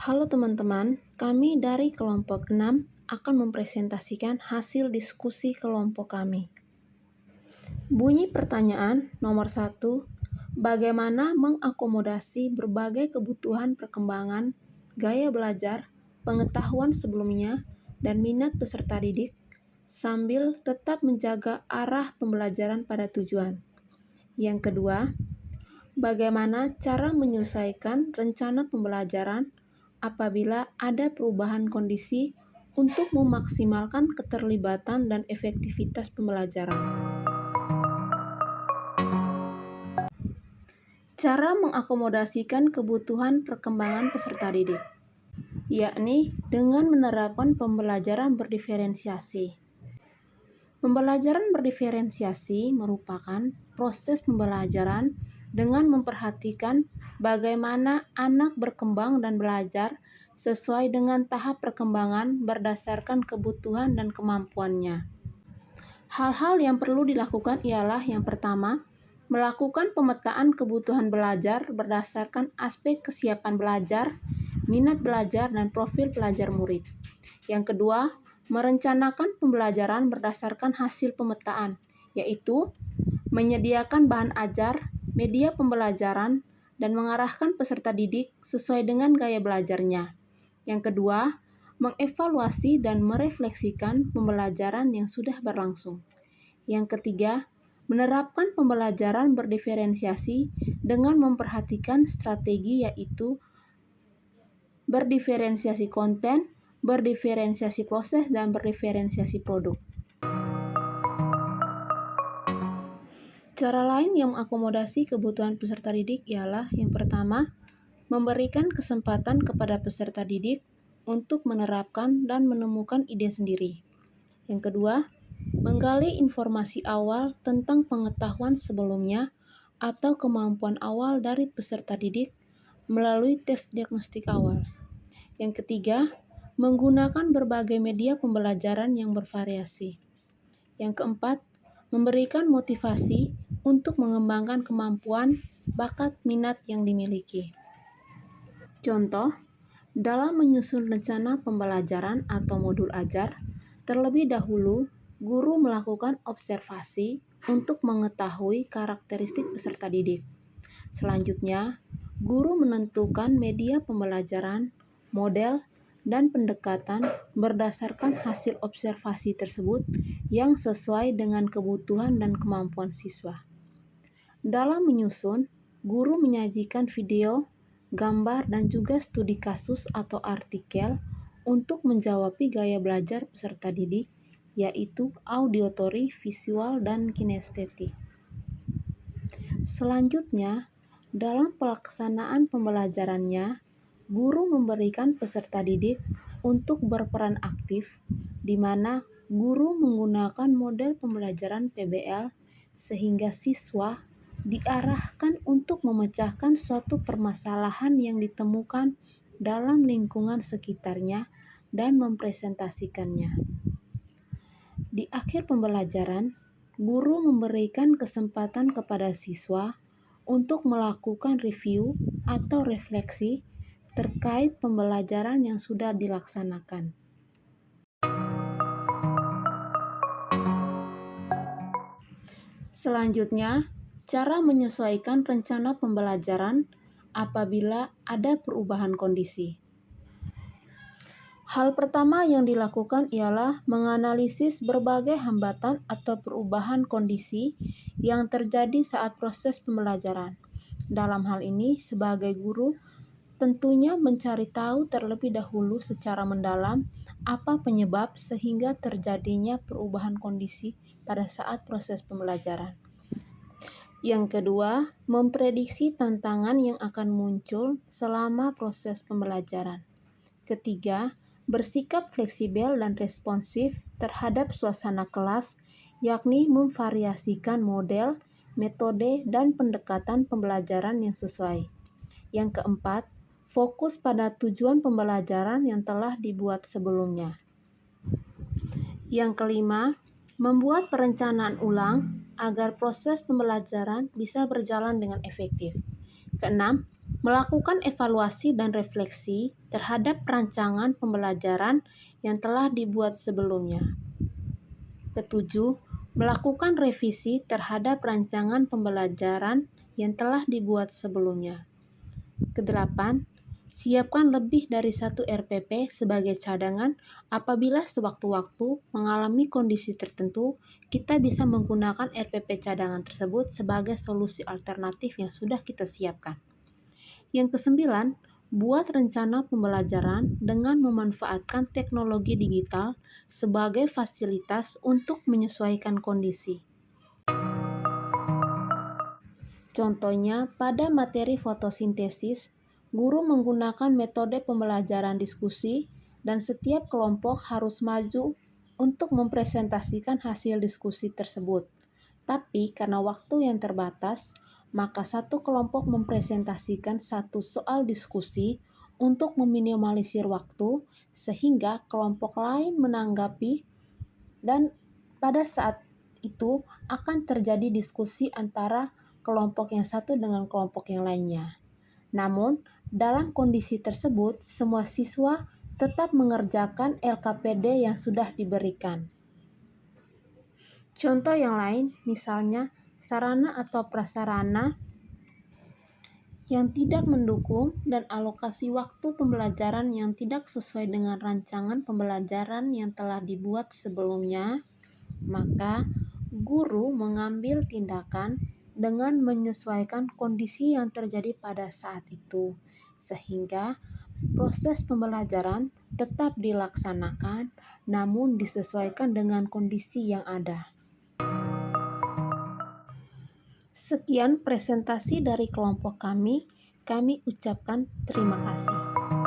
Halo teman-teman, kami dari kelompok 6 akan mempresentasikan hasil diskusi kelompok kami. Bunyi pertanyaan nomor 1, bagaimana mengakomodasi berbagai kebutuhan perkembangan, gaya belajar, pengetahuan sebelumnya, dan minat peserta didik, sambil tetap menjaga arah pembelajaran pada tujuan. Yang kedua, bagaimana cara menyesuaikan rencana pembelajaran apabila ada perubahan kondisi untuk memaksimalkan keterlibatan dan efektivitas pembelajaran. Cara mengakomodasikan kebutuhan perkembangan peserta didik, yakni dengan menerapkan pembelajaran berdiferensiasi. Pembelajaran berdiferensiasi merupakan proses pembelajaran dengan memperhatikan bagaimana anak berkembang dan belajar sesuai dengan tahap perkembangan berdasarkan kebutuhan dan kemampuannya. Hal-hal yang perlu dilakukan ialah yang pertama, melakukan pemetaan kebutuhan belajar berdasarkan aspek kesiapan belajar, minat belajar, dan profil pelajar murid. Yang kedua, merencanakan pembelajaran berdasarkan hasil pemetaan, yaitu menyediakan bahan ajar, media pembelajaran, dan mengarahkan peserta didik sesuai dengan gaya belajarnya. Yang kedua, mengevaluasi dan merefleksikan pembelajaran yang sudah berlangsung. Yang ketiga, menerapkan pembelajaran berdiferensiasi dengan memperhatikan strategi yaitu berdiferensiasi konten, berdiferensiasi proses, dan berdiferensiasi produk. Cara lain yang mengakomodasi kebutuhan peserta didik ialah yang pertama, memberikan kesempatan kepada peserta didik untuk menerapkan dan menemukan ide sendiri. Yang kedua, menggali informasi awal tentang pengetahuan sebelumnya atau kemampuan awal dari peserta didik melalui tes diagnostik awal. Yang ketiga, menggunakan berbagai media pembelajaran yang bervariasi. Yang keempat, memberikan motivasi untuk mengembangkan kemampuan, bakat, minat yang dimiliki. Contoh, dalam menyusun rencana pembelajaran atau modul ajar, terlebih dahulu guru melakukan observasi untuk mengetahui karakteristik peserta didik. Selanjutnya, guru menentukan media pembelajaran, model, dan pendekatan berdasarkan hasil observasi tersebut yang sesuai dengan kebutuhan dan kemampuan siswa. Dalam menyusun, guru menyajikan video, gambar, dan juga studi kasus atau artikel untuk menjawab gaya belajar peserta didik, yaitu auditory, visual, dan kinestetik. Selanjutnya, dalam pelaksanaan pembelajarannya, guru memberikan peserta didik untuk berperan aktif, di mana guru menggunakan model pembelajaran PBL sehingga siswa diarahkan untuk memecahkan suatu permasalahan yang ditemukan dalam lingkungan sekitarnya dan mempresentasikannya. Di akhir pembelajaran, guru memberikan kesempatan kepada siswa untuk melakukan review atau refleksi terkait pembelajaran yang sudah dilaksanakan. Selanjutnya, cara menyesuaikan rencana pembelajaran apabila ada perubahan kondisi. Hal pertama yang dilakukan ialah menganalisis berbagai hambatan atau perubahan kondisi yang terjadi saat proses pembelajaran. Dalam hal ini, sebagai guru, tentunya mencari tahu terlebih dahulu secara mendalam apa penyebab sehingga terjadinya perubahan kondisi pada saat proses pembelajaran. Yang kedua, memprediksi tantangan yang akan muncul selama proses pembelajaran. Ketiga, bersikap fleksibel dan responsif terhadap suasana kelas, yakni memvariasikan model, metode, dan pendekatan pembelajaran yang sesuai. Yang keempat, fokus pada tujuan pembelajaran yang telah dibuat sebelumnya. Yang kelima, membuat perencanaan ulang agar proses pembelajaran bisa berjalan dengan efektif. Keenam, Melakukan evaluasi dan refleksi terhadap rancangan pembelajaran yang telah dibuat sebelumnya. Ketujuh, melakukan revisi terhadap rancangan pembelajaran yang telah dibuat sebelumnya. Kedelapan, siapkan lebih dari satu RPP sebagai cadangan apabila sewaktu-waktu mengalami kondisi tertentu, kita bisa menggunakan RPP cadangan tersebut sebagai solusi alternatif yang sudah kita siapkan. Yang kesembilan, buat rencana pembelajaran dengan memanfaatkan teknologi digital sebagai fasilitas untuk menyesuaikan kondisi. Contohnya, pada materi fotosintesis, guru menggunakan metode pembelajaran diskusi dan setiap kelompok harus maju untuk mempresentasikan hasil diskusi tersebut. Tapi karena waktu yang terbatas, maka satu kelompok mempresentasikan satu soal diskusi untuk meminimalisir waktu sehingga kelompok lain menanggapi dan pada saat itu akan terjadi diskusi antara kelompok yang satu dengan kelompok yang lainnya. Namun, dalam kondisi tersebut, semua siswa tetap mengerjakan LKPD yang sudah diberikan. Contoh yang lain, misalnya sarana atau prasarana yang tidak mendukung dan alokasi waktu pembelajaran yang tidak sesuai dengan rancangan pembelajaran yang telah dibuat sebelumnya, maka guru mengambil tindakan dengan menyesuaikan kondisi yang terjadi pada saat itu, sehingga proses pembelajaran tetap dilaksanakan namun disesuaikan dengan kondisi yang ada. Sekian presentasi dari kelompok kami ucapkan terima kasih.